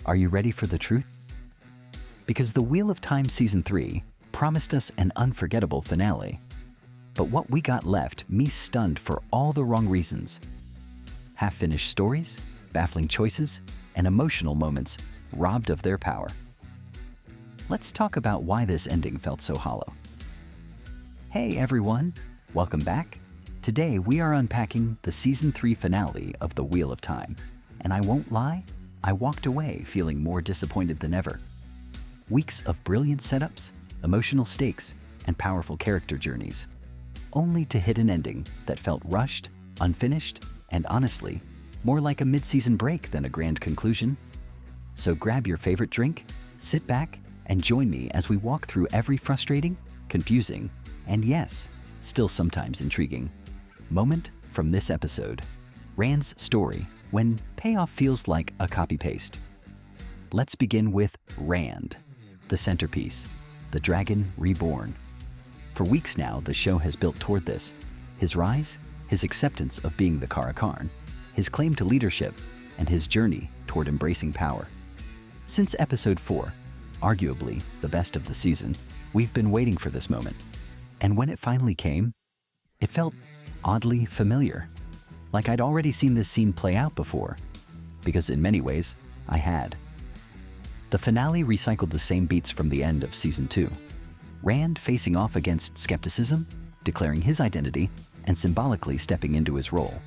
Are you ready for the truth? Because The Wheel of Time Season 3 promised us an unforgettable finale. But what we got left me stunned for all the wrong reasons. Half-finished stories, baffling choices, and emotional moments robbed of their power. Let's talk about why this ending felt so hollow. Hey everyone, welcome back. Today we are unpacking the Season 3 finale of The Wheel of Time. And I won't lie, I walked away feeling more disappointed than ever. Weeks of brilliant setups, emotional stakes, and powerful character journeys, only to hit an ending that felt rushed, unfinished, and honestly, more like a mid-season break than a grand conclusion. So grab your favorite drink, sit back, and join me as we walk through every frustrating, confusing, and yes, still sometimes intriguing moment from this episode. Rand's story, when payoff feels like a copy-paste. Let's begin with Rand, the centerpiece, the dragon reborn. For weeks now, the show has built toward this. His rise, his acceptance of being the Karakarn, his claim to leadership, and his journey toward embracing power. Since episode 4, arguably the best of the season, we've been waiting for this moment. And when it finally came, it felt oddly familiar. Like I'd already seen this scene play out before, because in many ways, I had. The finale recycled the same beats from the end of Season 2. Rand facing off against skepticism, declaring his identity, and symbolically stepping into his role.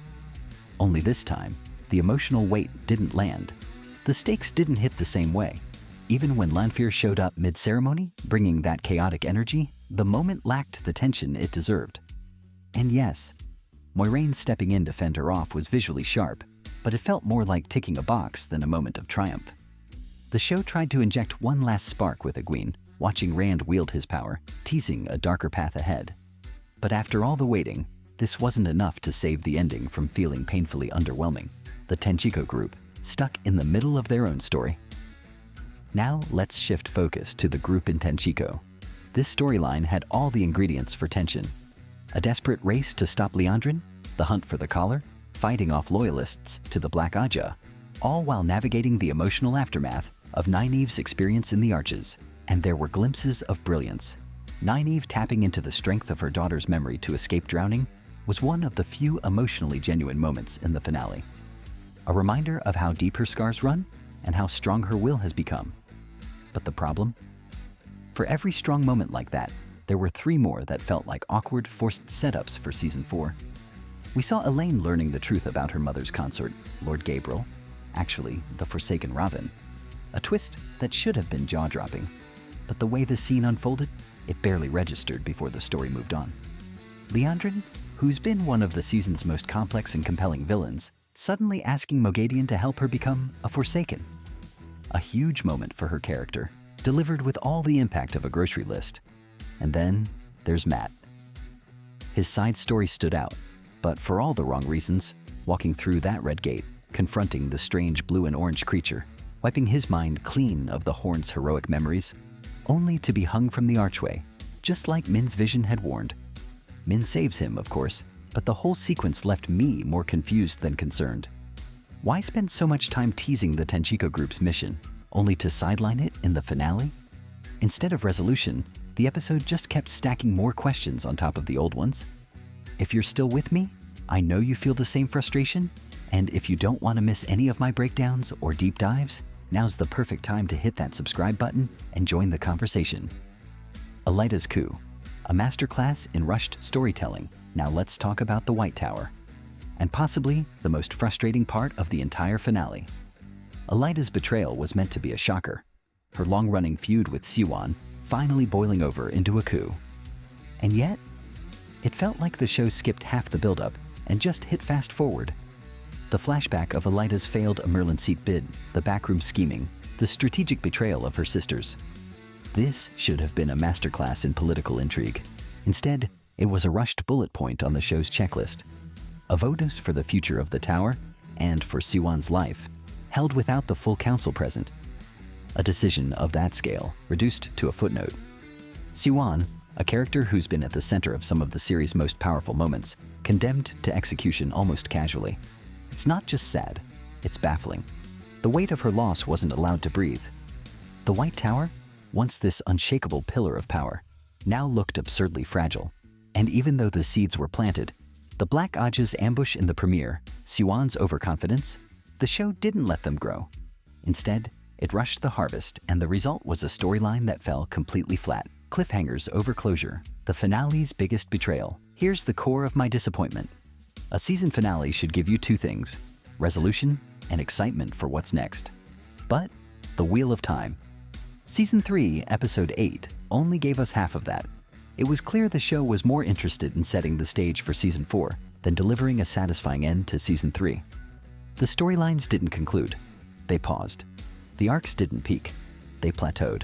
Only this time, the emotional weight didn't land. The stakes didn't hit the same way. Even when Lanfear showed up mid-ceremony, bringing that chaotic energy, the moment lacked the tension it deserved. And yes, Moiraine stepping in to fend her off was visually sharp, but it felt more like ticking a box than a moment of triumph. The show tried to inject one last spark with Egwene, watching Rand wield his power, teasing a darker path ahead. But after all the waiting, this wasn't enough to save the ending from feeling painfully underwhelming. The Tanchico group, stuck in the middle of their own story. Now let's shift focus to the group in Tanchico. This storyline had all the ingredients for tension. A desperate race to stop Liandrin, the hunt for the collar, fighting off loyalists to the Black Aja, all while navigating the emotional aftermath of Nynaeve's experience in the Arches. And there were glimpses of brilliance. Nynaeve tapping into the strength of her daughter's memory to escape drowning was one of the few emotionally genuine moments in the finale. A reminder of how deep her scars run and how strong her will has become. But the problem? For every strong moment like that, there were 3 more that felt like awkward, forced setups for Season 4. We saw Elaine learning the truth about her mother's consort, Lord Gabriel, actually the Forsaken Raven. A twist that should have been jaw-dropping. But the way the scene unfolded, it barely registered before the story moved on. Liandrin, who's been one of the season's most complex and compelling villains, suddenly asking Moghedien to help her become a Forsaken. A huge moment for her character, delivered with all the impact of a grocery list. And then there's Matt. His side story stood out, but for all the wrong reasons, walking through that red gate, confronting the strange blue and orange creature, wiping his mind clean of the Horn's heroic memories, only to be hung from the archway, just like Min's vision had warned. Min saves him, of course, but the whole sequence left me more confused than concerned. Why spend so much time teasing the Tanchico group's mission, only to sideline it in the finale? Instead of resolution, the episode just kept stacking more questions on top of the old ones. If you're still with me, I know you feel the same frustration, and if you don't want to miss any of my breakdowns or deep dives, now's the perfect time to hit that subscribe button and join the conversation. Elaida's coup, a masterclass in rushed storytelling. Now let's talk about the White Tower, and possibly the most frustrating part of the entire finale. Elaida's betrayal was meant to be a shocker, her long-running feud with Siwan finally boiling over into a coup. And yet, it felt like the show skipped half the buildup and just hit fast forward. The flashback of Elaida's failed Merlin seat bid, the backroom scheming, the strategic betrayal of her sisters. This should have been a masterclass in political intrigue. Instead, it was a rushed bullet point on the show's checklist. A votus for the future of the tower and for Siwan's life, held without the full council present. A decision of that scale, reduced to a footnote. Siwan, a character who's been at the center of some of the series' most powerful moments, condemned to execution almost casually. It's not just sad, it's baffling. The weight of her loss wasn't allowed to breathe. The White Tower, once this unshakable pillar of power, now looked absurdly fragile. And even though the seeds were planted, the Black Aja's ambush in the premiere, Siwan's overconfidence, the show didn't let them grow. Instead, it rushed the harvest, and the result was a storyline that fell completely flat. Cliffhangers over closure, the finale's biggest betrayal. Here's the core of my disappointment. A season finale should give you two things: resolution and excitement for what's next. But the Wheel of Time. Season 3, Episode 8, only gave us half of that. It was clear the show was more interested in setting the stage for Season 4 than delivering a satisfying end to Season 3. The storylines didn't conclude. They paused. The arcs didn't peak. They plateaued.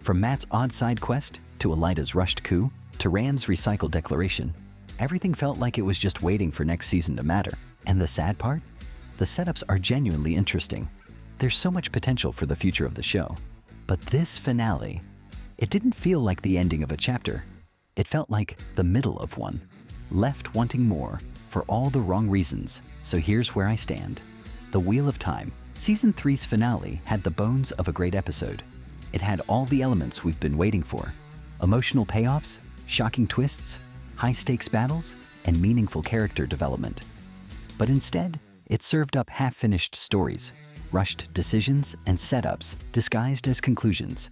From Matt's odd side quest, to Elaida's rushed coup, to Rand's recycled declaration, everything felt like it was just waiting for next season to matter. And the sad part? The setups are genuinely interesting. There's so much potential for the future of the show. But this finale, it didn't feel like the ending of a chapter. It felt like the middle of one, left wanting more for all the wrong reasons. So here's where I stand. The Wheel of Time. Season 3's finale had the bones of a great episode. It had all the elements we've been waiting for: emotional payoffs, shocking twists, high-stakes battles, and meaningful character development. But instead, it served up half-finished stories, rushed decisions, and setups disguised as conclusions.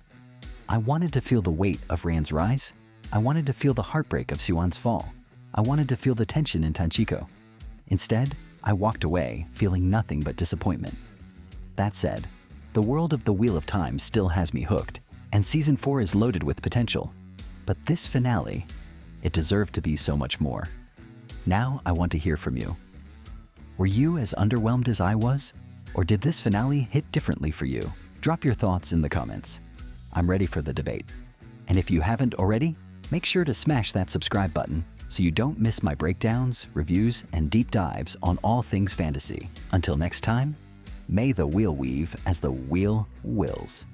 I wanted to feel the weight of Rand's rise. I wanted to feel the heartbreak of Siwan's fall. I wanted to feel the tension in Tanchico. Instead, I walked away feeling nothing but disappointment. That said, the world of the Wheel of Time still has me hooked, and Season 4 is loaded with potential. But this finale, it deserved to be so much more. Now I want to hear from you. Were you as underwhelmed as I was? Or did this finale hit differently for you? Drop your thoughts in the comments. I'm ready for the debate. And if you haven't already, make sure to smash that subscribe button so you don't miss my breakdowns, reviews, and deep dives on all things fantasy. Until next time, may the wheel weave as the wheel wills.